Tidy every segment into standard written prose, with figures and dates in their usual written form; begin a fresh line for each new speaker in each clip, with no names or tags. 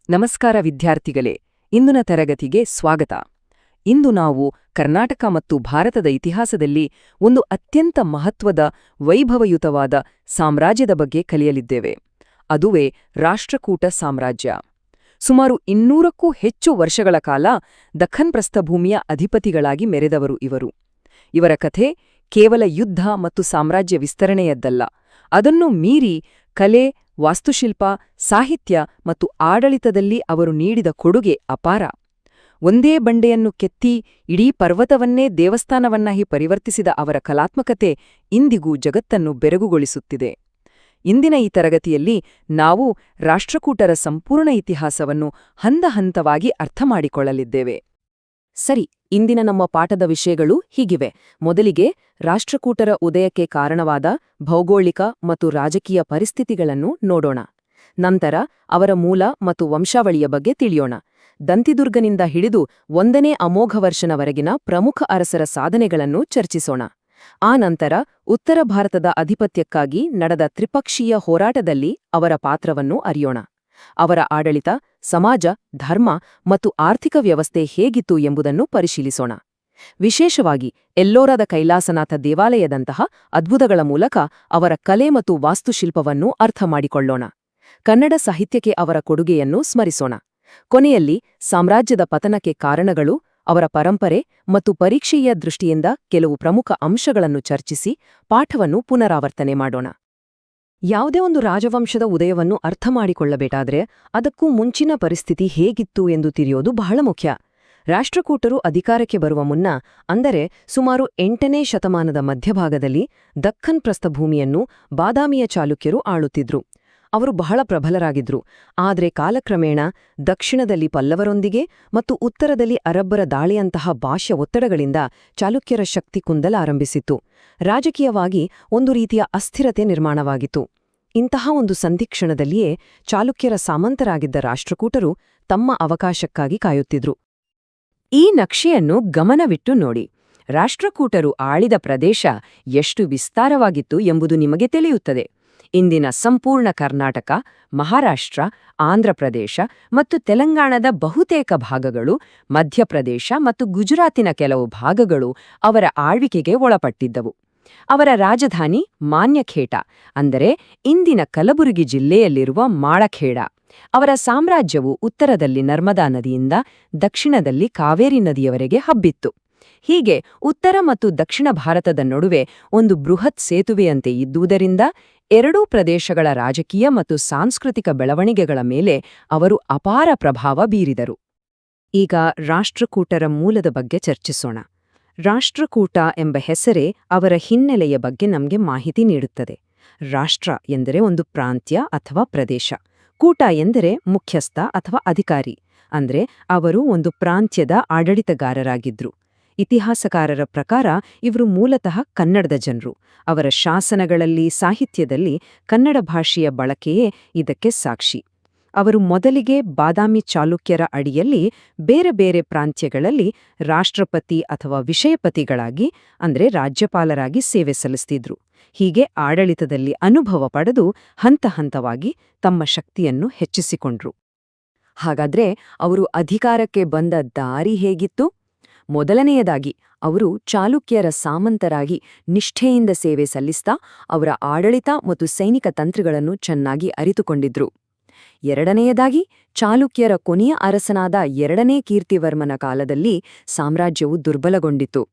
ನಮಸ್ಕಾರ ವಿದ್ಯಾರ್ಥಿಗಳೇ, ಇಂದಿನ ತರಗತಿಗೆ ಸ್ವಾಗತ. ಇಂದು ನಾವು ಕರ್ನಾಟಕ ಮತ್ತು ಭಾರತದ ಇತಿಹಾಸದಲ್ಲಿ ಒಂದು ಅತ್ಯಂತ ಮಹತ್ವದ, ವೈಭವಯುತವಾದ ಸಾಮ್ರಾಜ್ಯದ ಬಗ್ಗೆ ಕಲಿಯಲಿದ್ದೇವೆ. ಅದುವೇ ರಾಷ್ಟ್ರಕೂಟ ಸಾಮ್ರಾಜ್ಯ. ಸುಮಾರು 200ಕ್ಕೂ ಹೆಚ್ಚು ವರ್ಷಗಳ ಕಾಲ ದಖ್ಖನ್ ಪ್ರಸ್ಥಭೂಮಿಯ ಅಧಿಪತಿಗಳಾಗಿ ಮೆರೆದವರು ಇವರು. ಇವರ ಕಥೆ ಕೇವಲ ಯುದ್ಧ ಮತ್ತು ಸಾಮ್ರಾಜ್ಯ ವಿಸ್ತರಣೆಯದ್ದಲ್ಲ, ಅದನ್ನು ಮೀರಿ ಕಲೆ, ವಾಸ್ತುಶಿಲ್ಪ, ಸಾಹಿತ್ಯ ಮತ್ತು ಆಡಳಿತದಲ್ಲಿ ಅವರು ನೀಡಿದ ಕೊಡುಗೆ ಅಪಾರ. ಒಂದೇ ಬಂಡೆಯನ್ನು ಕೆತ್ತಿ ಇಡೀ ಪರ್ವತವನ್ನೇ ದೇವಸ್ಥಾನವನ್ನಾಗಿ ಪರಿವರ್ತಿಸಿದ ಅವರ ಕಲಾತ್ಮಕತೆ ಇಂದಿಗೂ ಜಗತ್ತನ್ನು ಬೆರಗುಗೊಳಿಸುತ್ತಿದೆ. ಇಂದಿನ ಈ ತರಗತಿಯಲ್ಲಿ ನಾವು ರಾಷ್ಟ್ರಕೂಟರ ಸಂಪೂರ್ಣ ಇತಿಹಾಸವನ್ನು ಹಂತಹಂತವಾಗಿ ಅರ್ಥಮಾಡಿಕೊಳ್ಳಲಿದ್ದೇವೆ. ಸರಿ, ಇಂದಿನ ನಮ್ಮ ಪಾಠದ ವಿಷಯಗಳು ಹೀಗಿವೆ. ಮೊದಲಿಗೆ ರಾಷ್ಟ್ರಕೂಟರ ಉದಯಕ್ಕೆ ಕಾರಣವಾದ ಭೌಗೋಳಿಕ ಮತ್ತು ರಾಜಕೀಯ ಪರಿಸ್ಥಿತಿಗಳನ್ನು ನೋಡೋಣ. ನಂತರ ಅವರ ಮೂಲ ಮತ್ತು ವಂಶಾವಳಿಯ ಬಗ್ಗೆ ತಿಳಿಯೋಣ. ದಂತಿದುರ್ಗನಿಂದ ಹಿಡಿದು 1ನೇ ಅಮೋಘವರ್ಷನವರೆಗಿನ ಪ್ರಮುಖ ಅರಸರ ಸಾಧನೆಗಳನ್ನು ಚರ್ಚಿಸೋಣ. ಆ ನಂತರ ಉತ್ತರ ಭಾರತದ ಅಧಿಪತ್ಯಕ್ಕಾಗಿ ನಡೆದ ತ್ರಿಪಕ್ಷೀಯ ಹೋರಾಟದಲ್ಲಿ ಅವರ ಪಾತ್ರವನ್ನು ಅರಿಯೋಣ. ಅವರ ಆಡಳಿತ, ಸಮಾಜ, ಧರ್ಮ ಮತ್ತು ಆರ್ಥಿಕ ವ್ಯವಸ್ಥೆ ಹೇಗಿತ್ತು ಎಂಬುದನ್ನು ಪರಿಶೀಲಿಸೋಣ. ವಿಶೇಷವಾಗಿ ಎಲ್ಲೋರದ ಕೈಲಾಸನಾಥ ದೇವಾಲಯದಂತಹ ಅದ್ಭುತಗಳ ಮೂಲಕ ಅವರ ಕಲೆ ಮತ್ತು ವಾಸ್ತುಶಿಲ್ಪವನ್ನು ಅರ್ಥಮಾಡಿಕೊಳ್ಳೋಣ. ಕನ್ನಡ ಸಾಹಿತ್ಯಕ್ಕೆ ಅವರ ಕೊಡುಗೆಯನ್ನು ಸ್ಮರಿಸೋಣ. ಕೊನೆಯಲ್ಲಿ ಸಾಮ್ರಾಜ್ಯದ ಪತನಕ್ಕೆ ಕಾರಣಗಳು, ಅವರ ಪರಂಪರೆ ಮತ್ತು ಪರೀಕ್ಷೆಯ ದೃಷ್ಟಿಯಿಂದ ಕೆಲವು ಪ್ರಮುಖ ಅಂಶಗಳನ್ನು ಚರ್ಚಿಸಿ ಪಾಠವನ್ನು ಪುನರಾವರ್ತನೆ ಮಾಡೋಣ. ಯಾವುದೇ ಒಂದು ರಾಜವಂಶದ ಉದಯವನ್ನು ಅರ್ಥಮಾಡಿಕೊಳ್ಳಬೇಕಾದ್ರೆ ಅದಕ್ಕೂ ಮುಂಚಿನ ಪರಿಸ್ಥಿತಿ ಹೇಗಿತ್ತು ಎಂದು ತಿಳಿಯೋದು ಬಹಳ ಮುಖ್ಯ. ರಾಷ್ಟ್ರಕೂಟರು ಅಧಿಕಾರಕ್ಕೆ ಬರುವ ಮುನ್ನ, ಅಂದರೆ ಸುಮಾರು 8ನೇ ಶತಮಾನದ ಮಧ್ಯಭಾಗದಲ್ಲಿ, ದಖ್ಖನ್ ಪ್ರಸ್ಥಭೂಮಿಯನ್ನು ಬಾದಾಮಿಯ ಚಾಲುಕ್ಯರು ಆಳುತ್ತಿದ್ರು. ಅವರು ಬಹಳ ಪ್ರಬಲರಾಗಿದ್ರು. ಆದರೆ ಕಾಲಕ್ರಮೇಣ ದಕ್ಷಿಣದಲ್ಲಿ ಪಲ್ಲವರೊಂದಿಗೆ ಮತ್ತು ಉತ್ತರದಲ್ಲಿ ಅರಬ್ಬರ ದಾಳಿಯಂತಹ ಬಾಹ್ಯ ಒತ್ತಡಗಳಿಂದ ಚಾಲುಕ್ಯರ ಶಕ್ತಿ ಕುಂದಲಾರಂಭಿಸಿತ್ತು. ರಾಜಕೀಯವಾಗಿ ಒಂದು ರೀತಿಯ ಅಸ್ಥಿರತೆ ನಿರ್ಮಾಣವಾಗಿತ್ತು. ಇಂತಹ ಒಂದು ಸಂಧಿಕ್ಷಣದಲ್ಲಿಯೇ ಚಾಲುಕ್ಯರ ಸಾಮಂತರಾಗಿದ್ದ ರಾಷ್ಟ್ರಕೂಟರು ತಮ್ಮ ಅವಕಾಶಕ್ಕಾಗಿ ಕಾಯುತ್ತಿದ್ರು. ಈ ನಕ್ಷೆಯನ್ನು ಗಮನವಿಟ್ಟು ನೋಡಿ. ರಾಷ್ಟ್ರಕೂಟರು ಆಳಿದ ಪ್ರದೇಶ ಎಷ್ಟು ವಿಸ್ತಾರವಾಗಿತ್ತು ಎಂಬುದು ನಿಮಗೆ ತಿಳಿಯುತ್ತದೆ. ಇಂದಿನ ಸಂಪೂರ್ಣ ಕರ್ನಾಟಕ, ಮಹಾರಾಷ್ಟ್ರ, ಆಂಧ್ರಪ್ರದೇಶ ಮತ್ತು ತೆಲಂಗಾಣದ ಬಹುತೇಕ ಭಾಗಗಳು, ಮಧ್ಯಪ್ರದೇಶ ಮತ್ತು ಗುಜರಾತಿನ ಕೆಲವು ಭಾಗಗಳು ಅವರ ಆಳ್ವಿಕೆಗೆ ಒಳಪಟ್ಟಿದ್ದವು. ಅವರ ರಾಜಧಾನಿ ಮಾನ್ಯಖೇಟ, ಅಂದರೆ ಇಂದಿನ ಕಲಬುರಗಿ ಜಿಲ್ಲೆಯಲ್ಲಿರುವ ಮಾಳಖೇಡ. ಅವರ ಸಾಮ್ರಾಜ್ಯವು ಉತ್ತರದಲ್ಲಿ ನರ್ಮದಾ ನದಿಯಿಂದ ದಕ್ಷಿಣದಲ್ಲಿ ಕಾವೇರಿ ನದಿಯವರೆಗೆ ಹಬ್ಬಿತ್ತು. ಹೀಗೆ ಉತ್ತರ ಮತ್ತು ದಕ್ಷಿಣ ಭಾರತದ ನಡುವೆ ಒಂದು ಬೃಹತ್ ಸೇತುವೆಯಂತೆ ಇದ್ದುದರಿಂದ ಎರಡೂ ಪ್ರದೇಶಗಳ ರಾಜಕೀಯ ಮತ್ತು ಸಾಂಸ್ಕೃತಿಕ ಬೆಳವಣಿಗೆಗಳ ಮೇಲೆ ಅವರು ಅಪಾರ ಪ್ರಭಾವ ಬೀರಿದರು. ಈಗ ರಾಷ್ಟ್ರಕೂಟರ ಮೂಲದ ಬಗ್ಗೆ ಚರ್ಚಿಸೋಣ. ರಾಷ್ಟ್ರಕೂಟ ಎಂಬ ಹೆಸರೇ ಅವರ ಹಿನ್ನೆಲೆಯ ಬಗ್ಗೆ ನಮಗೆ ಮಾಹಿತಿ ನೀಡುತ್ತದೆ. ರಾಷ್ಟ್ರ ಎಂದರೆ ಒಂದು ಪ್ರಾಂತ್ಯ ಅಥವಾ ಪ್ರದೇಶ. ಕೂಟ ಎಂದರೆ ಮುಖ್ಯಸ್ಥ ಅಥವಾ ಅಧಿಕಾರಿ, ಅಂದ್ರೆ ಅವರು ಒಂದು ಪ್ರಾಂತ್ಯದ ಆಡಳಿತಗಾರರಾಗಿದ್ರು. ಇತಿಹಾಸಕಾರರ ಪ್ರಕಾರ ಇವರು ಮೂಲತಃ ಕನ್ನಡದ ಜನರು. ಅವರ ಶಾಸನಗಳಲ್ಲಿ, ಸಾಹಿತ್ಯದಲ್ಲಿ ಕನ್ನಡ ಭಾಷೆಯ ಬಳಕೆಯೇ ಇದಕ್ಕೆ ಸಾಕ್ಷಿ. ಅವರು ಮೊದಲಿಗೆ ಬಾದಾಮಿ ಚಾಲುಕ್ಯರ ಅಡಿಯಲ್ಲಿ ಬೇರೆ ಬೇರೆ ಪ್ರಾಂತ್ಯಗಳಲ್ಲಿ ರಾಷ್ಟ್ರಪತಿ ಅಥವಾ ವಿಷಯಪತಿಗಳಾಗಿ, ಅಂದ್ರೆ ರಾಜ್ಯಪಾಲರಾಗಿ ಸೇವೆ ಸಲ್ಲಿಸ್ತಿದ್ರು. ಹೀಗೆ ಆಡಳಿತದಲ್ಲಿ ಅನುಭವ ಪಡೆದು ಹಂತಹಂತವಾಗಿ ತಮ್ಮ ಶಕ್ತಿಯನ್ನು ಹೆಚ್ಚಿಸಿಕೊಂಡ್ರು. ಹಾಗಾದ್ರೆ ಅವರು ಅಧಿಕಾರಕ್ಕೆ ಬಂದ ದಾರಿ ಹೇಗಿತ್ತು? ಮೊದಲನೆಯದಾಗಿ, ಅವರು ಚಾಲುಕ್ಯರ ಸಾಮಂತರಾಗಿ ನಿಷ್ಠೆಯಿಂದ ಸೇವೆ ಸಲ್ಲಿಸ್ತಾ ಅವರ ಆಡಳಿತ ಮತ್ತು ಸೈನಿಕ ತಂತ್ರಗಳನ್ನು ಚೆನ್ನಾಗಿ ಅರಿತುಕೊಂಡಿದ್ರು. ಎರಡನೆಯದಾಗಿ, ಚಾಲುಕ್ಯರ ಕೊನೆಯ ಅರಸನಾದ 2ನೇ ಕೀರ್ತಿವರ್ಮನ ಕಾಲದಲ್ಲಿ ಸಾಮ್ರಾಜ್ಯವು ದುರ್ಬಲಗೊಂಡಿತು.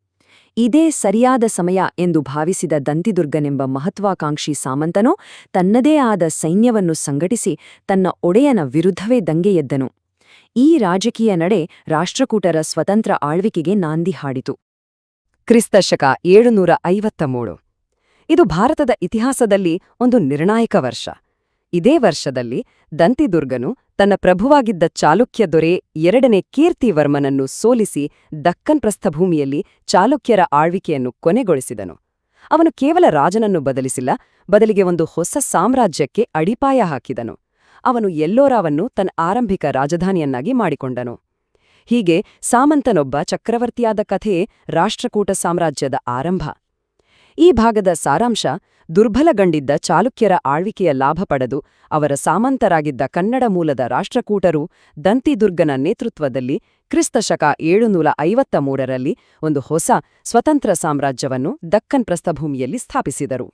ಇದೇ ಸರಿಯಾದ ಸಮಯ ಎಂದು ಭಾವಿಸಿದ ದಂತಿದುರ್ಗನೆಂಬ ಮಹತ್ವಾಕಾಂಕ್ಷಿ ಸಾಮಂತನು ತನ್ನದೇ ಆದ ಸೈನ್ಯವನ್ನು ಸಂಘಟಿಸಿ ತನ್ನ ಒಡೆಯನ ವಿರುದ್ಧವೇ ದಂಗೆ ಎದ್ದನು. ಈ ರಾಜಕೀಯ ನಡೆ ರಾಷ್ಟ್ರಕೂಟರ ಸ್ವತಂತ್ರ ಆಳ್ವಿಕೆಗೆ ನಾಂದಿ ಹಾಡಿತು. ಕ್ರಿಸ್ತಶಕ 753. ಇದು ಭಾರತದ ಇತಿಹಾಸದಲ್ಲಿ ಒಂದು ನಿರ್ಣಾಯಕ ವರ್ಷ. ಇದೇ ವರ್ಷದಲ್ಲಿ ದಂತಿದುರ್ಗನು ತನ್ನ ಪ್ರಭುವಾಗಿದ್ದ ಚಾಲುಕ್ಯ ದೊರೆ 2ನೇ ಕೀರ್ತಿವರ್ಮನನ್ನು ಸೋಲಿಸಿ ದಖ್ಖನ್ ಪ್ರಸ್ಥಭೂಮಿಯಲ್ಲಿ ಚಾಲುಕ್ಯರ ಆಳ್ವಿಕೆಯನ್ನು ಕೊನೆಗೊಳಿಸಿದನು. ಅವನು ಕೇವಲ ರಾಜನನ್ನು ಬದಲಿಸಿಲ್ಲ, ಬದಲಿಗೆ ಒಂದು ಹೊಸ ಸಾಮ್ರಾಜ್ಯಕ್ಕೆ ಅಡಿಪಾಯ ಹಾಕಿದನು. ಅವನು ಎಲ್ಲೋರಾವನ್ನು ತನ್ನ ಆರಂಭಿಕ ರಾಜಧಾನಿಯನ್ನಾಗಿ ಮಾಡಿಕೊಂಡನು. ಹೀಗೆ ಸಾಮಂತನೊಬ್ಬ ಚಕ್ರವರ್ತಿಯಾದ ಕಥೆಯೇ ರಾಷ್ಟ್ರಕೂಟ ಸಾಮ್ರಾಜ್ಯದ ಆರಂಭ. ಈ ಭಾಗದ ಸಾರಾಂಶ ದುರ್ಬಲಗೊಂಡಿದ್ದ ಚಾಲುಕ್ಯರ ಆಳ್ವಿಕೆಯ ಲಾಭ ಪಡೆದು ಅವರ ಸಾಮಂತರಾಗಿದ್ದ ಕನ್ನಡ ಮೂಲದ ರಾಷ್ಟ್ರಕೂಟರು ದಂತಿದುರ್ಗನ ನೇತೃತ್ವದಲ್ಲಿ ಕ್ರಿಸ್ತಶಕ 753ರಲ್ಲಿ ಒಂದು ಹೊಸ ಸ್ವತಂತ್ರ ಸಾಮ್ರಾಜ್ಯವನ್ನು ದಕ್ಕನ್ ಪ್ರಸ್ಥಭೂಮಿಯಲ್ಲಿ ಸ್ಥಾಪಿಸಿದರು.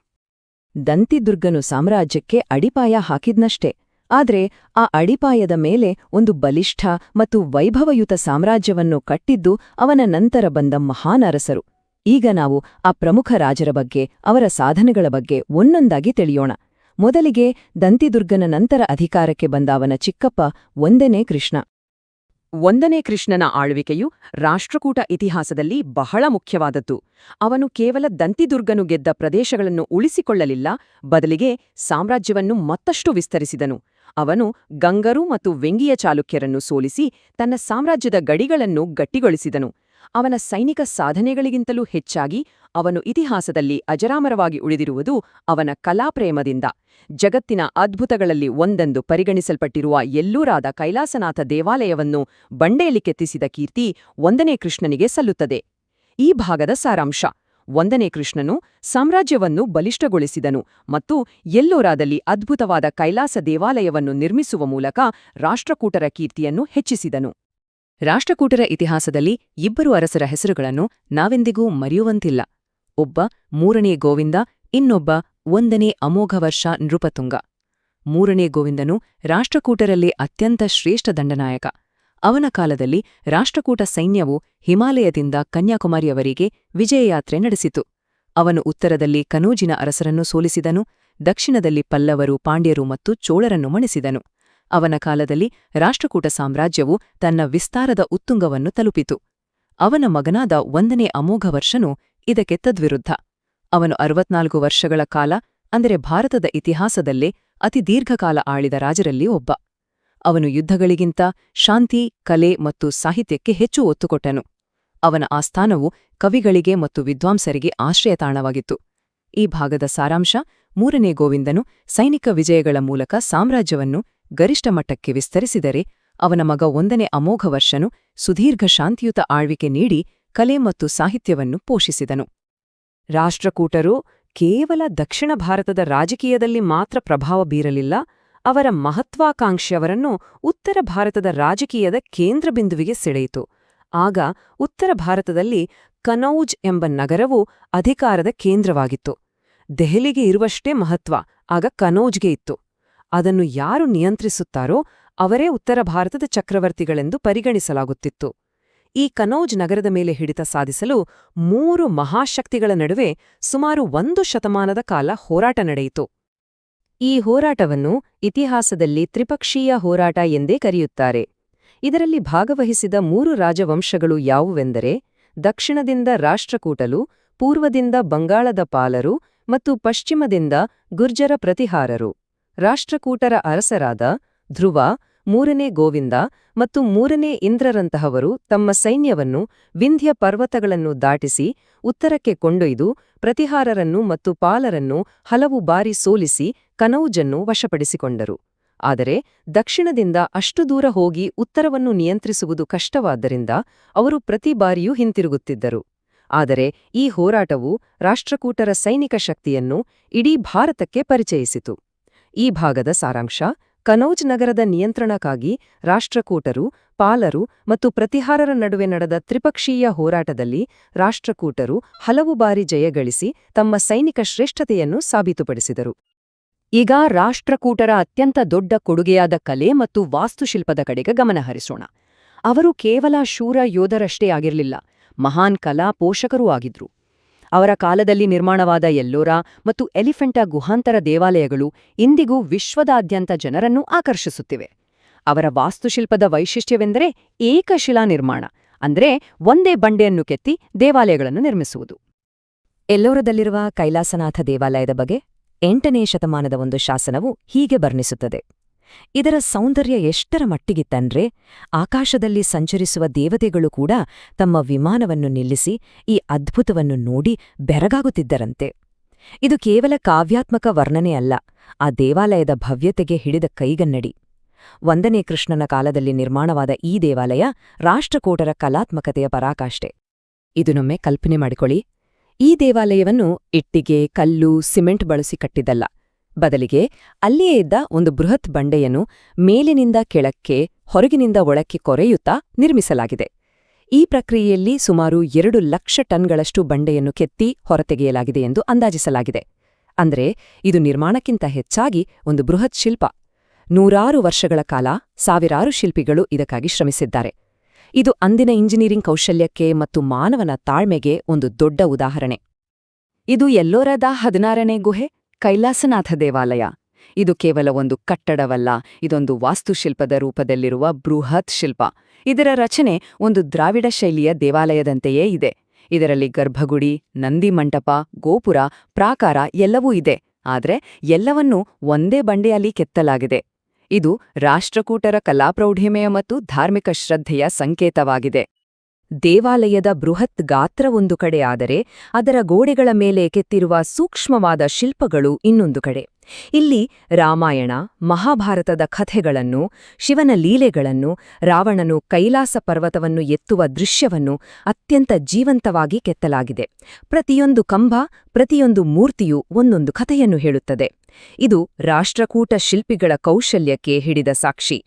ದಂತಿದುರ್ಗನು ಸಾಮ್ರಾಜ್ಯಕ್ಕೆ ಅಡಿಪಾಯ ಹಾಕಿದ್ನಷ್ಟೇ, ಆದ್ರೆ ಆ ಅಡಿಪಾಯದ ಮೇಲೆ ಒಂದು ಬಲಿಷ್ಠ ಮತ್ತು ವೈಭವಯುತ ಸಾಮ್ರಾಜ್ಯವನ್ನು ಕಟ್ಟಿದ್ದು ಅವನ ನಂತರ ಬಂದ ಮಹಾನ್ ಅರಸರು. ಈಗ ನಾವು ಆ ಪ್ರಮುಖ ರಾಜರ ಬಗ್ಗೆ, ಅವರ ಸಾಧನೆಗಳ ಬಗ್ಗೆ ಒಂದೊಂದಾಗಿ ತಿಳಿಯೋಣ. ಮೊದಲಿಗೆ ದಂತಿದುರ್ಗನ ನಂತರ ಅಧಿಕಾರಕ್ಕೆ ಬಂದ ಅವನ ಚಿಕ್ಕಪ್ಪ 1ನೇ ಕೃಷ್ಣ. 1ನೇ ಕೃಷ್ಣನ ಆಳ್ವಿಕೆಯು ರಾಷ್ಟ್ರಕೂಟ ಇತಿಹಾಸದಲ್ಲಿ ಬಹಳ ಮುಖ್ಯವಾದದ್ದು. ಅವನು ಕೇವಲ ದಂತಿದುರ್ಗನು ಗೆದ್ದ ಪ್ರದೇಶಗಳನ್ನು ಉಳಿಸಿಕೊಳ್ಳಲಿಲ್ಲ, ಬದಲಿಗೆ ಸಾಮ್ರಾಜ್ಯವನ್ನು ಮತ್ತಷ್ಟು ವಿಸ್ತರಿಸಿದನು. ಅವನು ಗಂಗರು ಮತ್ತು ವೆಂಗಿಯ ಚಾಲುಕ್ಯರನ್ನು ಸೋಲಿಸಿ ತನ್ನ ಸಾಮ್ರಾಜ್ಯದ ಗಡಿಗಳನ್ನು ಗಟ್ಟಿಗೊಳಿಸಿದನು. ಅವನ ಸೈನಿಕ ಸಾಧನೆಗಳಿಗಿಂತಲೂ ಹೆಚ್ಚಾಗಿ ಅವನು ಇತಿಹಾಸದಲ್ಲಿ ಅಜರಾಮರವಾಗಿ ಉಳಿದಿರುವುದು ಅವನ ಕಲಾಪ್ರೇಮದಿಂದ. ಜಗತ್ತಿನ ಅದ್ಭುತಗಳಲ್ಲಿ ಒಂದೆಂದು ಪರಿಗಣಿಸಲ್ಪಟ್ಟಿರುವ ಎಲ್ಲೂರಾದ ಕೈಲಾಸನಾಥ ದೇವಾಲಯವನ್ನು ಬಂಡೆಯಲ್ಲಿ ಕೆತ್ತಿಸಿದ ಕೀರ್ತಿ 1ನೇ ಕೃಷ್ಣನಿಗೆ ಸಲ್ಲುತ್ತದೆ. ಈ ಭಾಗದ ಸಾರಾಂಶ: 1ನೇ ಕೃಷ್ಣನು ಸಾಮ್ರಾಜ್ಯವನ್ನು ಬಲಿಷ್ಠಗೊಳಿಸಿದನು ಮತ್ತು ಎಲ್ಲೂರಾದಲ್ಲಿ ಅದ್ಭುತವಾದ ಕೈಲಾಸ ದೇವಾಲಯವನ್ನು ನಿರ್ಮಿಸುವ ಮೂಲಕ ರಾಷ್ಟ್ರಕೂಟರ ಕೀರ್ತಿಯನ್ನು ಹೆಚ್ಚಿಸಿದನು. ರಾಷ್ಟ್ರಕೂಟರ ಇತಿಹಾಸದಲ್ಲಿ ಇಬ್ಬರು ಅರಸರ ಹೆಸರುಗಳನ್ನು ನಾವೆಂದಿಗೂ ಮರೆಯುವಂತಿಲ್ಲ. ಒಬ್ಬ 3ನೇ ಗೋವಿಂದ, ಇನ್ನೊಬ್ಬ 1ನೇ ಅಮೋಘವರ್ಷ ನೃಪತುಂಗ. 3ನೇ ಗೋವಿಂದನು ರಾಷ್ಟ್ರಕೂಟರಲ್ಲಿ ಅತ್ಯಂತ ಶ್ರೇಷ್ಠ ದಂಡನಾಯಕ. ಅವನ ಕಾಲದಲ್ಲಿ ರಾಷ್ಟ್ರಕೂಟ ಸೈನ್ಯವು ಹಿಮಾಲಯದಿಂದ ಕನ್ಯಾಕುಮಾರಿಯವರೆಗೆ ವಿಜಯಯಾತ್ರೆ ನಡೆಸಿತು. ಅವನು ಉತ್ತರದಲ್ಲಿ ಕನೌಜಿನ ಅರಸರನ್ನು ಸೋಲಿಸಿದನು, ದಕ್ಷಿಣದಲ್ಲಿ ಪಲ್ಲವರು, ಪಾಂಡ್ಯರು ಮತ್ತು ಚೋಳರನ್ನು ಮಣಿಸಿದನು. ಅವನ ಕಾಲದಲ್ಲಿ ರಾಷ್ಟ್ರಕೂಟ ಸಾಮ್ರಾಜ್ಯವು ತನ್ನ ವಿಸ್ತಾರದ ಉತ್ತುಂಗವನ್ನು ತಲುಪಿತು. ಅವನ ಮಗನಾದ 1ನೇ ಅಮೋಘವರ್ಷನು ಇದಕ್ಕೆ ತದ್ವಿರುದ್ಧ. ಅವನು 64 ವರ್ಷಗಳ ಕಾಲ, ಅಂದರೆ ಭಾರತದ ಇತಿಹಾಸದಲ್ಲೇ ಅತಿ ದೀರ್ಘಕಾಲ ಆಳಿದ ರಾಜರಲ್ಲಿ ಒಬ್ಬ. ಅವನು ಯುದ್ಧಗಳಿಗಿಂತ ಶಾಂತಿ, ಕಲೆ ಮತ್ತು ಸಾಹಿತ್ಯಕ್ಕೆ ಹೆಚ್ಚು ಒತ್ತು ಕೊಟ್ಟನು. ಅವನ ಆಸ್ಥಾನವು ಕವಿಗಳಿಗೆ ಮತ್ತು ವಿದ್ವಾಂಸರಿಗೆ ಆಶ್ರಯತಾಣವಾಗಿತ್ತು. ಈ ಭಾಗದ ಸಾರಾಂಶ: 3ನೇ ಗೋವಿಂದನು ಸೈನಿಕ ವಿಜಯಗಳ ಮೂಲಕ ಸಾಮ್ರಾಜ್ಯವನ್ನು ಗರಿಷ್ಠ ಮಟ್ಟಕ್ಕೆ ವಿಸ್ತರಿಸಿದರೆ, ಅವನ ಮಗ 1ನೇ ಅಮೋಘವರ್ಷನು ಸುದೀರ್ಘ ಶಾಂತಿಯುತ ಆಳ್ವಿಕೆ ನೀಡಿ ಕಲೆ ಮತ್ತು ಸಾಹಿತ್ಯವನ್ನು ಪೋಷಿಸಿದನು. ರಾಷ್ಟ್ರಕೂಟರು ಕೇವಲ ದಕ್ಷಿಣ ಭಾರತದ ರಾಜಕೀಯದಲ್ಲಿ ಮಾತ್ರ ಪ್ರಭಾವ ಬೀರಲಿಲ್ಲ, ಅವರ ಮಹತ್ವಾಕಾಂಕ್ಷೆಯವರನ್ನು ಉತ್ತರ ಭಾರತದ ರಾಜಕೀಯದ ಕೇಂದ್ರಬಿಂದುವಿಗೆ ಸೆಳೆಯಿತು. ಆಗ ಉತ್ತರ ಭಾರತದಲ್ಲಿ ಕನೌಜ್ ಎಂಬ ನಗರವು ಅಧಿಕಾರದ ಕೇಂದ್ರವಾಗಿತ್ತು. ದೆಹಲಿಗೆ ಇರುವಷ್ಟೇ ಮಹತ್ವ ಆಗ ಕನೌಜ್ಗೆ ಇತ್ತು. ಅದನ್ನು ಯಾರು ನಿಯಂತ್ರಿಸುತ್ತಾರೋ ಅವರೇ ಉತ್ತರ ಭಾರತದ ಚಕ್ರವರ್ತಿಗಳೆಂದು ಪರಿಗಣಿಸಲಾಗುತ್ತಿತ್ತು. ಈ ಕನೌಜ್ ನಗರದ ಮೇಲೆ ಹಿಡಿತ ಸಾಧಿಸಲು 3 ಮಹಾಶಕ್ತಿಗಳ ನಡುವೆ ಸುಮಾರು 1 ಶತಮಾನದ ಕಾಲ ಹೋರಾಟ ನಡೆಯಿತು. ಈ ಹೋರಾಟವನ್ನು ಇತಿಹಾಸದಲ್ಲಿ ತ್ರಿಪಕ್ಷೀಯ ಹೋರಾಟ ಎಂದೇ ಕರೆಯುತ್ತಾರೆ. ಇದರಲ್ಲಿ ಭಾಗವಹಿಸಿದ 3 ರಾಜವಂಶಗಳು ಯಾವುವೆಂದರೆ ದಕ್ಷಿಣದಿಂದ ರಾಷ್ಟ್ರಕೂಟರು, ಪೂರ್ವದಿಂದ ಬಂಗಾಳದ ಪಾಲರು ಮತ್ತು ಪಶ್ಚಿಮದಿಂದ ಗುರ್ಜರ ಪ್ರತಿಹಾರರು. ರಾಷ್ಟ್ರಕೂಟರ ಅರಸರಾದ ಧ್ರುವ, 3ನೇ ಗೋವಿಂದ ಮತ್ತು 3ನೇ ಇಂದ್ರರಂತಹವರು ತಮ್ಮ ಸೈನ್ಯವನ್ನು ವಿಂಧ್ಯ ಪರ್ವತಗಳನ್ನು ದಾಟಿಸಿ ಉತ್ತರಕ್ಕೆ ಕೊಂಡೊಯ್ದು ಪ್ರತಿಹಾರರನ್ನು ಮತ್ತು ಪಾಲರನ್ನು ಹಲವು ಬಾರಿ ಸೋಲಿಸಿ ಕನೌಜನ್ನು ವಶಪಡಿಸಿಕೊಂಡರು. ಆದರೆ ದಕ್ಷಿಣದಿಂದ ಅಷ್ಟು ದೂರ ಹೋಗಿ ಉತ್ತರವನ್ನು ನಿಯಂತ್ರಿಸುವುದು ಕಷ್ಟವಾದ್ದರಿಂದ ಅವರು ಪ್ರತಿ ಬಾರಿಯೂ ಹಿಂತಿರುಗುತ್ತಿದ್ದರು. ಆದರೆ ಈ ಹೋರಾಟವು ರಾಷ್ಟ್ರಕೂಟರ ಸೈನಿಕ ಶಕ್ತಿಯನ್ನು ಇಡೀ ಭಾರತಕ್ಕೆ ಪರಿಚಯಿಸಿತು. ಈ ಭಾಗದ ಸಾರಾಂಶ: ಕನೌಜ್ ನಗರದ ನಿಯಂತ್ರಣಕ್ಕಾಗಿ ರಾಷ್ಟ್ರಕೂಟರು, ಪಾಲರು ಮತ್ತು ಪ್ರತಿಹಾರರ ನಡುವೆ ನಡೆದ ತ್ರಿಪಕ್ಷೀಯ ಹೋರಾಟದಲ್ಲಿ ರಾಷ್ಟ್ರಕೂಟರು ಹಲವು ಬಾರಿ ಜಯಗಳಿಸಿ ತಮ್ಮ ಸೈನಿಕ ಶ್ರೇಷ್ಠತೆಯನ್ನು ಸಾಬೀತುಪಡಿಸಿದರು. ಈಗ ರಾಷ್ಟ್ರಕೂಟರ ಅತ್ಯಂತ ದೊಡ್ಡ ಕೊಡುಗೆಯಾದ ಕಲೆ ಮತ್ತು ವಾಸ್ತುಶಿಲ್ಪದ ಕಡೆಗೆ ಗಮನಹರಿಸೋಣ. ಅವರು ಕೇವಲ ಶೂರ ಯೋಧರಷ್ಟೇ ಆಗಿರಲಿಲ್ಲ, ಮಹಾನ್ ಕಲಾ ಪೋಷಕರೂ ಆಗಿದ್ರು. ಅವರ ಕಾಲದಲ್ಲಿ ನಿರ್ಮಾಣವಾದ ಎಲ್ಲೋರಾ ಮತ್ತು ಎಲಿಫೆಂಟಾ ಗುಹಾಂತರ ದೇವಾಲಯಗಳು ಇಂದಿಗೂ ವಿಶ್ವದಾದ್ಯಂತ ಜನರನ್ನು ಆಕರ್ಷಿಸುತ್ತಿವೆ. ಅವರ ವಾಸ್ತುಶಿಲ್ಪದ ವೈಶಿಷ್ಟ್ಯವೆಂದರೆ ಏಕಶಿಲಾ ನಿರ್ಮಾಣ, ಅಂದ್ರೆ ಒಂದೇ ಬಂಡೆಯನ್ನು ಕೆತ್ತಿ ದೇವಾಲಯಗಳನ್ನು ನಿರ್ಮಿಸುವುದು. ಎಲ್ಲೋರದಲ್ಲಿರುವ ಕೈಲಾಸನಾಥ ದೇವಾಲಯದ ಬಗ್ಗೆ 8ನೇ ಶತಮಾನದ ಒಂದು ಶಾಸನವು ಹೀಗೆ ವರ್ಣಿಸುತ್ತದೆ. ಇದರ ಸೌಂದರ್ಯ ಎಷ್ಟರ ಮಟ್ಟಿಗಿತ್ತಂದ್ರೆ ಆಕಾಶದಲ್ಲಿ ಸಂಚರಿಸುವ ದೇವತೆಗಳು ಕೂಡ ತಮ್ಮ ವಿಮಾನವನ್ನು ನಿಲ್ಲಿಸಿ ಈ ಅದ್ಭುತವನ್ನು ನೋಡಿ ಬೆರಗಾಗುತ್ತಿದ್ದರಂತೆ. ಇದು ಕೇವಲ ಕಾವ್ಯಾತ್ಮಕ ವರ್ಣನೆ ಅಲ್ಲ, ಆ ದೇವಾಲಯದ ಭವ್ಯತೆಗೆ ಹಿಡಿದ ಕೈಗನ್ನಡಿ. 1ನೇ ಕೃಷ್ಣನ ಕಾಲದಲ್ಲಿ ನಿರ್ಮಾಣವಾದ ಈ ದೇವಾಲಯ ರಾಷ್ಟ್ರಕೂಟರ ಕಲಾತ್ಮಕತೆಯ ಪರಾಕಾಷ್ಠೆ. ಇದನ್ನೊಮ್ಮೆ ಕಲ್ಪನೆ ಮಾಡಿಕೊಳ್ಳಿ. ಈ ದೇವಾಲಯವನ್ನು ಇಟ್ಟಿಗೆ, ಕಲ್ಲು, ಸಿಮೆಂಟ್ ಬಳಸಿ ಕಟ್ಟಿದ್ದಲ್ಲ. ಬದಲಿಗೆ ಅಲ್ಲಿಯೇ ಇದ್ದ ಒಂದು ಬೃಹತ್ ಬಂಡೆಯನ್ನು ಮೇಲಿನಿಂದ ಕೆಳಕ್ಕೆ, ಹೊರಗಿನಿಂದ ಒಳಕ್ಕೆ ಕೊರೆಯುತ್ತಾ ನಿರ್ಮಿಸಲಾಗಿದೆ. ಈ ಪ್ರಕ್ರಿಯೆಯಲ್ಲಿ ಸುಮಾರು 2 ಲಕ್ಷ ಟನ್ಗಳಷ್ಟು ಬಂಡೆಯನ್ನು ಕೆತ್ತಿ ಹೊರತೆಗೆಯಲಾಗಿದೆ ಎಂದು ಅಂದಾಜಿಸಲಾಗಿದೆ. ಅಂದ್ರೆ ಇದು ನಿರ್ಮಾಣಕ್ಕಿಂತ ಹೆಚ್ಚಾಗಿ ಒಂದು ಬೃಹತ್ ಶಿಲ್ಪ. 100 ವರ್ಷಗಳ ಕಾಲ ಸಾವಿರಾರು ಶಿಲ್ಪಿಗಳು ಇದಕ್ಕಾಗಿ ಶ್ರಮಿಸಿದ್ದಾರೆ. ಇದು ಅಂದಿನ ಇಂಜಿನಿಯರಿಂಗ್ ಕೌಶಲ್ಯಕ್ಕೆ ಮತ್ತು ಮಾನವನ ತಾಳ್ಮೆಗೆ ಒಂದು ದೊಡ್ಡ ಉದಾಹರಣೆ. ಇದು ಎಲ್ಲೋರದ 16ನೇ ಗುಹೆ, ಕೈಲಾಸನಾಥ ದೇವಾಲಯ. ಇದು ಕೇವಲ ಒಂದು ಕಟ್ಟಡವಲ್ಲ, ಇದೊಂದು ವಾಸ್ತುಶಿಲ್ಪದ ರೂಪದಲ್ಲಿರುವ ಬೃಹತ್ ಶಿಲ್ಪ. ಇದರ ರಚನೆ ಒಂದು ದ್ರಾವಿಡ ಶೈಲಿಯ ದೇವಾಲಯದಂತೆಯೇ ಇದೆ. ಇದರಲ್ಲಿ ಗರ್ಭಗುಡಿ, ನಂದಿ ಮಂಟಪ, ಗೋಪುರ, ಪ್ರಾಕಾರ ಎಲ್ಲವೂ ಇದೆ. ಆದರೆ ಎಲ್ಲವನ್ನೂ ಒಂದೇ ಬಂಡೆಯಲ್ಲಿ ಕೆತ್ತಲಾಗಿದೆ. ಇದು ರಾಷ್ಟ್ರಕೂಟರ ಕಲಾಪ್ರೌಢಿಮೆಯ ಮತ್ತು ಧಾರ್ಮಿಕ ಶ್ರದ್ಧೆಯ ಸಂಕೇತವಾಗಿದೆ. ದೇವಾಲಯದ ಬೃಹತ್ ಗಾತ್ರ ಒಂದು ಕಡೆ ಆದರೆ ಅದರ ಗೋಡೆಗಳ ಮೇಲೆ ಕೆತ್ತಿರುವ ಸೂಕ್ಷ್ಮವಾದ ಶಿಲ್ಪಗಳು ಇನ್ನೊಂದು ಕಡೆ. ಇಲ್ಲಿ ರಾಮಾಯಣ, ಮಹಾಭಾರತದ ಕಥೆಗಳನ್ನು, ಶಿವನ ಲೀಲೆಗಳನ್ನು, ರಾವಣನು ಕೈಲಾಸ ಪರ್ವತವನ್ನು ಎತ್ತುವ ದೃಶ್ಯವನ್ನು ಅತ್ಯಂತ ಜೀವಂತವಾಗಿ ಕೆತ್ತಲಾಗಿದೆ. ಪ್ರತಿಯೊಂದು ಕಂಬ, ಪ್ರತಿಯೊಂದು ಮೂರ್ತಿಯೂ ಒಂದೊಂದು ಕಥೆಯನ್ನು ಹೇಳುತ್ತದೆ. ಇದು ರಾಷ್ಟ್ರಕೂಟ ಶಿಲ್ಪಿಗಳ ಕೌಶಲ್ಯಕ್ಕೆ ಹಿಡಿದ ಸಾಕ್ಷಿ.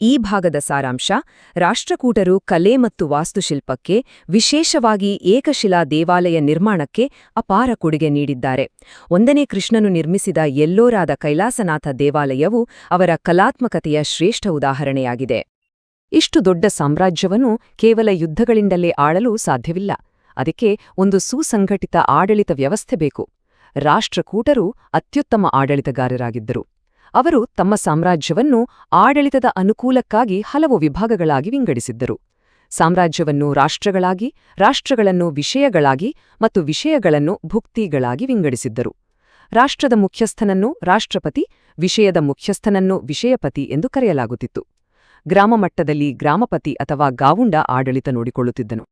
ಈ ಭಾಗದ ಸಾರಾಂಶ: ರಾಷ್ಟ್ರಕೂಟರು ಕಲೆ ಮತ್ತು ವಾಸ್ತುಶಿಲ್ಪಕ್ಕೆ, ವಿಶೇಷವಾಗಿ ಏಕಶಿಲಾ ದೇವಾಲಯ ನಿರ್ಮಾಣಕ್ಕೆ ಅಪಾರ ಕೊಡುಗೆ ನೀಡಿದ್ದಾರೆ. 1ನೇ ಕೃಷ್ಣನು ನಿರ್ಮಿಸಿದ ಎಲ್ಲೋರಾದ ಕೈಲಾಸನಾಥ ದೇವಾಲಯವು ಅವರ ಕಲಾತ್ಮಕತೆಯ ಶ್ರೇಷ್ಠ ಉದಾಹರಣೆಯಾಗಿದೆ. ಇಷ್ಟು ದೊಡ್ಡ ಸಾಮ್ರಾಜ್ಯವನ್ನು ಕೇವಲ ಯುದ್ಧಗಳಿಂದಲೇ ಆಳಲು ಸಾಧ್ಯವಿಲ್ಲ. ಅದಕ್ಕೆ ಒಂದು ಸುಸಂಘಟಿತ ಆಡಳಿತ ವ್ಯವಸ್ಥೆ ಬೇಕು. ರಾಷ್ಟ್ರಕೂಟರು ಅತ್ಯುತ್ತಮ ಆಡಳಿತಗಾರರಾಗಿದ್ದರು. ಅವರು ತಮ್ಮ ಸಾಮ್ರಾಜ್ಯವನ್ನು ಆಡಳಿತದ ಅನುಕೂಲಕ್ಕಾಗಿ ಹಲವು ವಿಭಾಗಗಳಾಗಿ ವಿಂಗಡಿಸಿದ್ದರು. ಸಾಮ್ರಾಜ್ಯವನ್ನು ರಾಷ್ಟ್ರಗಳಾಗಿ, ರಾಷ್ಟ್ರಗಳನ್ನು ವಿಷಯಗಳಾಗಿ ಮತ್ತು ವಿಷಯಗಳನ್ನು ಭುಕ್ತಿಗಳಾಗಿ ವಿಂಗಡಿಸಿದ್ದರು. ರಾಷ್ಟ್ರದ ಮುಖ್ಯಸ್ಥನನ್ನು ರಾಷ್ಟ್ರಪತಿ, ವಿಷಯದ ಮುಖ್ಯಸ್ಥನನ್ನು ವಿಷಯಪತಿ ಎಂದು ಕರೆಯಲಾಗುತ್ತಿತ್ತು. ಗ್ರಾಮ ಮಟ್ಟದಲ್ಲಿ ಗ್ರಾಮಪತಿ ಅಥವಾ ಗಾವುಂಡ ಆಡಳಿತ ನೋಡಿಕೊಳ್ಳುತ್ತಿದ್ದನು.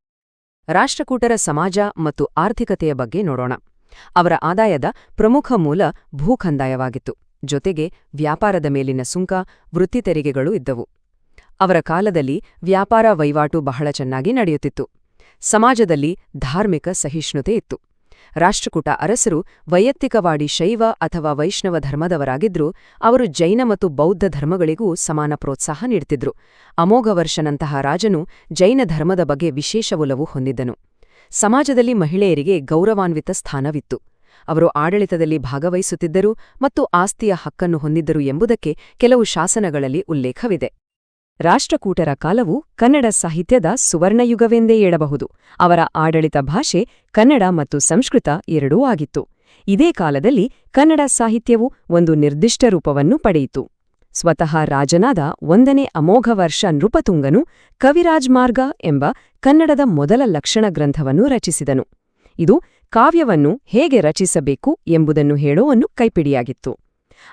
ರಾಷ್ಟ್ರಕೂಟರ ಸಮಾಜ ಮತ್ತು ಆರ್ಥಿಕತೆಯ ಬಗ್ಗೆ ನೋಡೋಣ. ಅವರ ಆದಾಯದ ಪ್ರಮುಖ ಮೂಲ ಭೂಕಂದಾಯವಾಗಿತ್ತು. ಜೊತೆಗೆ ವ್ಯಾಪಾರದ ಮೇಲಿನ ಸುಂಕ, ವೃತ್ತಿ ತೆರಿಗೆಗಳು ಇದ್ದವು. ಅವರ ಕಾಲದಲ್ಲಿ ವ್ಯಾಪಾರ ವಹಿವಾಟು ಬಹಳ ಚೆನ್ನಾಗಿ ನಡೆಯುತ್ತಿತ್ತು. ಸಮಾಜದಲ್ಲಿ ಧಾರ್ಮಿಕ ಸಹಿಷ್ಣುತೆ ಇತ್ತು. ರಾಷ್ಟ್ರಕೂಟ ಅರಸರು ವೈಯಕ್ತಿಕವಾಗಿ ಶೈವ ಅಥವಾ ವೈಷ್ಣವ ಧರ್ಮದವರಾಗಿದ್ರೂ ಅವರು ಜೈನ ಮತ್ತು ಬೌದ್ಧ ಧರ್ಮಗಳಿಗೂ ಸಮಾನ ಪ್ರೋತ್ಸಾಹ ನೀಡುತ್ತಿದ್ರು. ಅಮೋಘವರ್ಷನಂತಹ ರಾಜನು ಜೈನ ಧರ್ಮದ ಬಗ್ಗೆ ವಿಶೇಷ ಒಲವು ಹೊಂದಿದ್ದನು. ಸಮಾಜದಲ್ಲಿ ಮಹಿಳೆಯರಿಗೆ ಗೌರವಾನ್ವಿತ ಸ್ಥಾನವಿತ್ತು. ಅವರು ಆಡಳಿತದಲ್ಲಿ ಭಾಗವಹಿಸುತ್ತಿದ್ದರು ಮತ್ತು ಆಸ್ತಿಯ ಹಕ್ಕನ್ನು ಹೊಂದಿದ್ದರು ಎಂಬುದಕ್ಕೆ ಕೆಲವು ಶಾಸನಗಳಲ್ಲಿ ಉಲ್ಲೇಖವಿದೆ. ರಾಷ್ಟ್ರಕೂಟರ ಕಾಲವು ಕನ್ನಡ ಸಾಹಿತ್ಯದ ಸುವರ್ಣಯುಗವೆಂದೇ ಹೇಳಬಹುದು. ಅವರ ಆಡಳಿತ ಭಾಷೆ ಕನ್ನಡ ಮತ್ತು ಸಂಸ್ಕೃತ ಎರಡೂ ಆಗಿತ್ತು. ಇದೇ ಕಾಲದಲ್ಲಿ ಕನ್ನಡ ಸಾಹಿತ್ಯವು ಒಂದು ನಿರ್ದಿಷ್ಟ ರೂಪವನ್ನು ಪಡೆಯಿತು. ಸ್ವತಃ ರಾಜನಾದ 1ನೇ ಅಮೋಘವರ್ಷ ನೃಪತುಂಗನು ಕವಿರಾಜಮಾರ್ಗ ಎಂಬ ಕನ್ನಡದ ಮೊದಲ ಲಕ್ಷಣ ಗ್ರಂಥವನ್ನು ರಚಿಸಿದನು. ಇದು ಕಾವ್ಯವನ್ನು ಹೇಗೆ ರಚಿಸಬೇಕು ಎಂಬುದನ್ನು ಹೇಳುವನು ಕೈಪಿಡಿಯಾಗಿತ್ತು.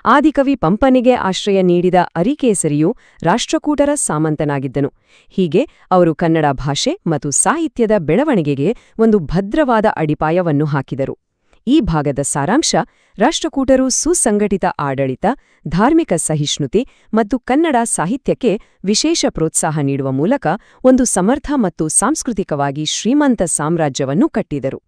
ಆದಿಕವಿ ಪಂಪನಿಗೆ ಆಶ್ರಯ ನೀಡಿದ ಅರಿಕೇಸರಿಯು ರಾಷ್ಟ್ರಕೂಟರ ಸಾಮಂತನಾಗಿದ್ದನು. ಹೀಗೆ ಅವರು ಕನ್ನಡ ಭಾಷೆ ಮತ್ತು ಸಾಹಿತ್ಯದ ಬೆಳವಣಿಗೆಗೆ ಒಂದು ಭದ್ರವಾದ ಅಡಿಪಾಯವನ್ನು ಹಾಕಿದರು. ಈ ಭಾಗದ ಸಾರಾಂಶ: ರಾಷ್ಟ್ರಕೂಟರು ಸುಸಂಘಟಿತ ಆಡಳಿತ, ಧಾರ್ಮಿಕ ಸಹಿಷ್ಣುತೆ ಮತ್ತು ಕನ್ನಡ ಸಾಹಿತ್ಯಕ್ಕೆ ವಿಶೇಷ ಪ್ರೋತ್ಸಾಹ ನೀಡುವ ಮೂಲಕ ಒಂದು ಸಮರ್ಥ ಮತ್ತು ಸಾಂಸ್ಕೃತಿಕವಾಗಿ ಶ್ರೀಮಂತ ಸಾಮ್ರಾಜ್ಯವನ್ನು ಕಟ್ಟಿದರು.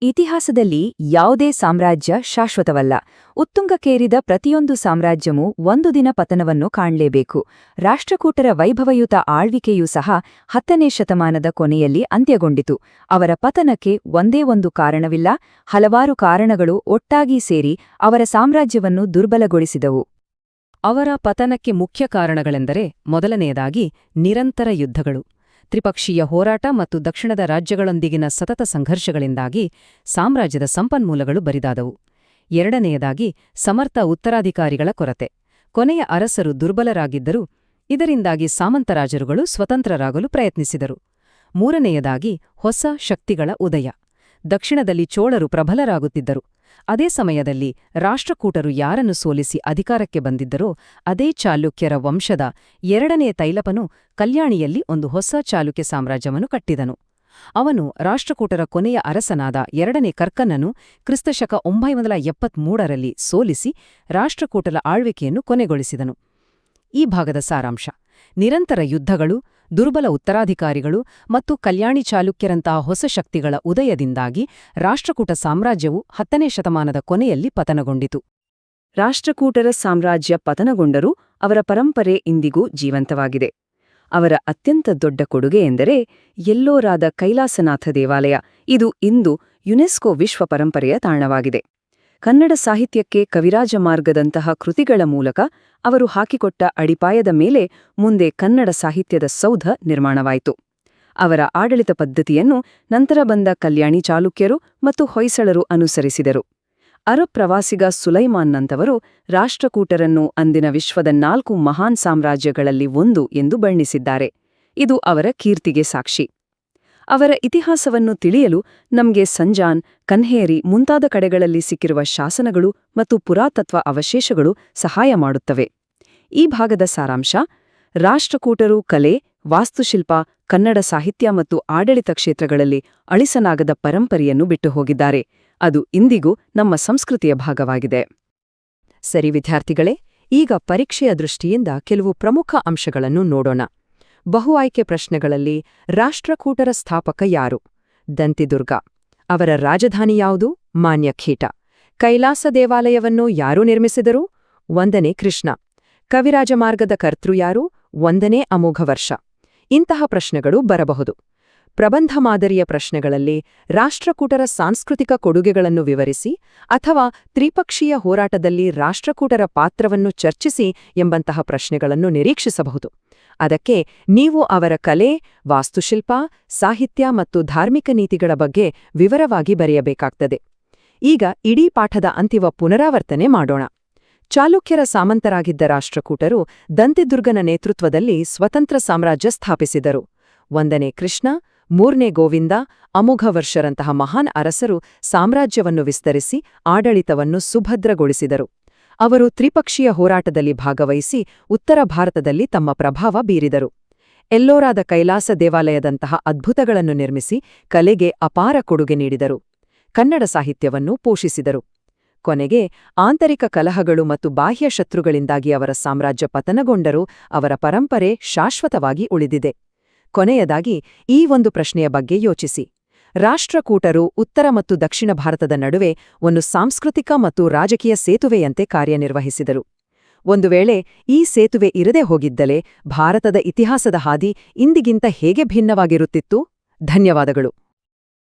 ಇತಿಹಾಸದಲ್ಲಿ ಯಾವುದೇ ಸಾಮ್ರಾಜ್ಯ ಶಾಶ್ವತವಲ್ಲ. ಉತ್ತುಂಗಕ್ಕೇರಿದ ಪ್ರತಿಯೊಂದು ಸಾಮ್ರಾಜ್ಯವೂ ಒಂದು ದಿನ ಪತನವನ್ನು ಕಾಣಲೇಬೇಕು. ರಾಷ್ಟ್ರಕೂಟರ ವೈಭವಯುತ ಆಳ್ವಿಕೆಯೂ ಸಹ 10ನೇ ಶತಮಾನದ ಕೊನೆಯಲ್ಲಿ ಅಂತ್ಯಗೊಂಡಿತು. ಅವರ ಪತನಕ್ಕೆ ಒಂದೇ ಒಂದು ಕಾರಣವಿಲ್ಲ, ಹಲವಾರು ಕಾರಣಗಳು ಒಟ್ಟಾಗಿ ಸೇರಿ ಅವರ ಸಾಮ್ರಾಜ್ಯವನ್ನು ದುರ್ಬಲಗೊಳಿಸಿದವು. ಅವರ ಪತನಕ್ಕೆ ಮುಖ್ಯ ಕಾರಣಗಳೆಂದರೆ: ಮೊದಲನೆಯದಾಗಿ ನಿರಂತರ ಯುದ್ಧಗಳು. ತ್ರಿಪಕ್ಷೀಯ ಹೋರಾಟ ಮತ್ತು ದಕ್ಷಿಣದ ರಾಜ್ಯಗಳೊಂದಿಗಿನ ಸತತ ಸಂಘರ್ಷಗಳಿಂದಾಗಿ ಸಾಮ್ರಾಜ್ಯದ ಸಂಪನ್ಮೂಲಗಳು ಬರಿದಾದವು. ಎರಡನೆಯದಾಗಿ ಸಮರ್ಥ ಉತ್ತರಾಧಿಕಾರಿಗಳ ಕೊರತೆ. ಕೊನೆಯ ಅರಸರು ದುರ್ಬಲರಾಗಿದ್ದರು. ಇದರಿಂದಾಗಿ ಸಾಮಂತರಾಜರುಗಳು ಸ್ವತಂತ್ರರಾಗಲು ಪ್ರಯತ್ನಿಸಿದರು. ಮೂರನೆಯದಾಗಿ ಹೊಸ ಶಕ್ತಿಗಳ ಉದಯ. ದಕ್ಷಿಣದಲ್ಲಿ ಚೋಳರು ಪ್ರಬಲರಾಗುತ್ತಿದ್ದರು. ಅದೇ ಸಮಯದಲ್ಲಿ ರಾಷ್ಟ್ರಕೂಟರು ಯಾರನ್ನು ಸೋಲಿಸಿ ಅಧಿಕಾರಕ್ಕೆ ಬಂದಿದ್ದರೋ ಅದೇ ಚಾಲುಕ್ಯರ ವಂಶದ 2ನೇ ತೈಲಪನು ಕಲ್ಯಾಣಿಯಲ್ಲಿ ಒಂದು ಹೊಸ ಚಾಲುಕ್ಯ ಸಾಮ್ರಾಜ್ಯವನ್ನು ಕಟ್ಟಿದನು. ಅವನು ರಾಷ್ಟ್ರಕೂಟರ ಕೊನೆಯ ಅರಸನಾದ 2ನೇ ಕರ್ಕನನ್ನು ಕ್ರಿಸ್ತಶಕ 973ರಲ್ಲಿ ಸೋಲಿಸಿ ರಾಷ್ಟ್ರಕೂಟರ ಆಳ್ವಿಕೆಯನ್ನು ಕೊನೆಗೊಳಿಸಿದನು. ಈ ಭಾಗದ ಸಾರಾಂಶ: ನಿರಂತರ ಯುದ್ಧಗಳು, ದುರ್ಬಲ ಉತ್ತರಾಧಿಕಾರಿಗಳು ಮತ್ತು ಕಲ್ಯಾಣಿ ಚಾಲುಕ್ಯರಂತಹ ಹೊಸ ಶಕ್ತಿಗಳ ಉದಯದಿಂದಾಗಿ ರಾಷ್ಟ್ರಕೂಟ ಸಾಮ್ರಾಜ್ಯವು 10ನೇ ಶತಮಾನದ ಕೊನೆಯಲ್ಲಿ ಪತನಗೊಂಡಿತು. ರಾಷ್ಟ್ರಕೂಟರ ಸಾಮ್ರಾಜ್ಯ ಪತನಗೊಂಡರೂ ಅವರ ಪರಂಪರೆ ಇಂದಿಗೂ ಜೀವಂತವಾಗಿದೆ. ಅವರ ಅತ್ಯಂತ ದೊಡ್ಡ ಕೊಡುಗೆ ಎಂದರೆ ಎಲ್ಲೋರಾದ ಕೈಲಾಸನಾಥ ದೇವಾಲಯ. ಇದು ಇಂದು ಯುನೆಸ್ಕೋ ವಿಶ್ವ ಪರಂಪರೆಯ ತಾಣವಾಗಿದೆ. ಕನ್ನಡ ಸಾಹಿತ್ಯಕ್ಕೆ ಕವಿರಾಜ ಮಾರ್ಗದಂತಹ ಕೃತಿಗಳ ಮೂಲಕ ಅವರು ಹಾಕಿಕೊಟ್ಟ ಅಡಿಪಾಯದ ಮೇಲೆ ಮುಂದೆ ಕನ್ನಡ ಸಾಹಿತ್ಯದ ಸೌಧ ನಿರ್ಮಾಣವಾಯಿತು. ಅವರ ಆಡಳಿತ ಪದ್ಧತಿಯನ್ನು ನಂತರ ಬಂದ ಕಲ್ಯಾಣಿ ಚಾಲುಕ್ಯರು ಮತ್ತು ಹೊಯ್ಸಳರು ಅನುಸರಿಸಿದರು. ಅರಬ್ ಪ್ರವಾಸಿಗ ಸುಲೈಮಾನ್ನಂತವರು ರಾಷ್ಟ್ರಕೂಟರನ್ನು ಅಂದಿನ ವಿಶ್ವದ 4 ಮಹಾನ್ ಸಾಮ್ರಾಜ್ಯಗಳಲ್ಲಿ ಒಂದು ಎಂದು ಬಣ್ಣಿಸಿದ್ದಾರೆ. ಇದು ಅವರ ಕೀರ್ತಿಗೆ ಸಾಕ್ಷಿ. ಅವರ ಇತಿಹಾಸವನ್ನು ತಿಳಿಯಲು ನಮಗೆ ಸಂಜಾನ್, ಕನ್ಹೇರಿ ಮುಂತಾದ ಕಡೆಗಳಲ್ಲಿ ಸಿಕ್ಕಿರುವ ಶಾಸನಗಳು ಮತ್ತು ಪುರಾತತ್ವ ಅವಶೇಷಗಳು ಸಹಾಯ ಮಾಡುತ್ತವೆ. ಈ ಭಾಗದ ಸಾರಾಂಶ: ರಾಷ್ಟ್ರಕೂಟರು ಕಲೆ, ವಾಸ್ತುಶಿಲ್ಪ, ಕನ್ನಡ ಸಾಹಿತ್ಯ ಮತ್ತು ಆಡಳಿತ ಕ್ಷೇತ್ರಗಳಲ್ಲಿ ಅಳಿಸಲಾಗದ ಪರಂಪರೆಯನ್ನು ಬಿಟ್ಟು ಹೋಗಿದ್ದಾರೆ. ಅದು ಇಂದಿಗೂ ನಮ್ಮ ಸಂಸ್ಕೃತಿಯ ಭಾಗವಾಗಿದೆ. ಸರಿ ವಿದ್ಯಾರ್ಥಿಗಳೇ, ಈಗ ಪರೀಕ್ಷೆಯ ದೃಷ್ಟಿಯಿಂದ ಕೆಲವು ಪ್ರಮುಖ ಅಂಶಗಳನ್ನು ನೋಡೋಣ. ಬಹು ಆಯ್ಕೆ ಪ್ರಶ್ನೆಗಳಲ್ಲಿ ರಾಷ್ಟ್ರಕೂಟರ ಸ್ಥಾಪಕ ಯಾರು? ದಂತಿದುರ್ಗ. ಅವರ ರಾಜಧಾನಿ ಯಾವುದು? ಮಾನ್ಯಖೇಟ. ಕೈಲಾಸ ದೇವಾಲಯವನ್ನು ಯಾರು ನಿರ್ಮಿಸಿದರು? 1ನೇ ಕೃಷ್ಣ. ಕವಿರಾಜಮಾರ್ಗದ ಕರ್ತೃ ಯಾರು? 1ನೇ ಅಮೋಘವರ್ಷ. ಇಂತಹ ಪ್ರಶ್ನೆಗಳು ಬರಬಹುದು. ಪ್ರಬಂಧ ಮಾದರಿಯ ಪ್ರಶ್ನೆಗಳಲ್ಲಿ ರಾಷ್ಟ್ರಕೂಟರ ಸಾಂಸ್ಕೃತಿಕ ಕೊಡುಗೆಗಳನ್ನು ವಿವರಿಸಿ ಅಥವಾ ತ್ರಿಪಕ್ಷೀಯ ಹೋರಾಟದಲ್ಲಿ ರಾಷ್ಟ್ರಕೂಟರ ಪಾತ್ರವನ್ನು ಚರ್ಚಿಸಿ ಎಂಬಂತಹ ಪ್ರಶ್ನೆಗಳನ್ನು ನಿರೀಕ್ಷಿಸಬಹುದು. ಅದಕ್ಕೆ ನೀವು ಅವರ ಕಲೆ, ವಾಸ್ತುಶಿಲ್ಪ, ಸಾಹಿತ್ಯ ಮತ್ತು ಧಾರ್ಮಿಕ ನೀತಿಗಳ ಬಗ್ಗೆ ವಿವರವಾಗಿ ಬರೆಯಬೇಕಾಗ್ತದೆ. ಈಗ ಇಡೀ ಪಾಠದ ಅಂತಿಮ ಪುನರಾವರ್ತನೆ ಮಾಡೋಣ. ಚಾಲುಕ್ಯರ ಸಾಮಂತರಾಗಿದ್ದ ರಾಷ್ಟ್ರಕೂಟರು ದಂತಿದುರ್ಗನ ನೇತೃತ್ವದಲ್ಲಿ ಸ್ವತಂತ್ರ ಸಾಮ್ರಾಜ್ಯ ಸ್ಥಾಪಿಸಿದರು. 1ನೇ ಕೃಷ್ಣ, 3ನೇ ಗೋವಿಂದ, ಅಮೋಘವರ್ಷರಂತಹ ಮಹಾನ್ ಅರಸರು ಸಾಮ್ರಾಜ್ಯವನ್ನು ವಿಸ್ತರಿಸಿ ಆಡಳಿತವನ್ನು ಸುಭದ್ರಗೊಳಿಸಿದರು. ಅವರು ತ್ರಿಪಕ್ಷೀಯ ಹೋರಾಟದಲ್ಲಿ ಭಾಗವಹಿಸಿ ಉತ್ತರ ಭಾರತದಲ್ಲಿ ತಮ್ಮ ಪ್ರಭಾವ ಬೀರಿದರು. ಎಲ್ಲೋರಾದ ಕೈಲಾಸ ದೇವಾಲಯದಂತಹ ಅದ್ಭುತಗಳನ್ನು ನಿರ್ಮಿಸಿ ಕಲೆಗೆ ಅಪಾರ ಕೊಡುಗೆ ನೀಡಿದರು. ಕನ್ನಡ ಸಾಹಿತ್ಯವನ್ನು ಪೋಷಿಸಿದರು. ಕೊನೆಗೆ ಆಂತರಿಕ ಕಲಹಗಳು ಮತ್ತು ಬಾಹ್ಯ ಶತ್ರುಗಳಿಂದಾಗಿ ಅವರ ಸಾಮ್ರಾಜ್ಯ ಪತನಗೊಂಡರೂ ಅವರ ಪರಂಪರೆ ಶಾಶ್ವತವಾಗಿ ಉಳಿದಿದೆ. ಕೊನೆಯದಾಗಿ ಈ ಒಂದು ಪ್ರಶ್ನೆಯ ಬಗ್ಗೆ ಯೋಚಿಸಿ. ರಾಷ್ಟ್ರಕೂಟರು ಉತ್ತರ ಮತ್ತು ದಕ್ಷಿಣ ಭಾರತದ ನಡುವೆ ಒಂದು ಸಾಂಸ್ಕೃತಿಕ ಮತ್ತು ರಾಜಕೀಯ ಸೇತುವೆಯಂತೆ ಕಾರ್ಯನಿರ್ವಹಿಸಿದರು. ಒಂದು ವೇಳೆ ಈ ಸೇತುವೆ ಇರದೇ ಹೋಗಿದ್ದರೆ ಭಾರತದ ಇತಿಹಾಸದ ಹಾದಿ ಇಂದಿಗಿಂತ ಹೇಗೆ ಭಿನ್ನವಾಗಿರುತ್ತಿತ್ತು? ಧನ್ಯವಾದಗಳು.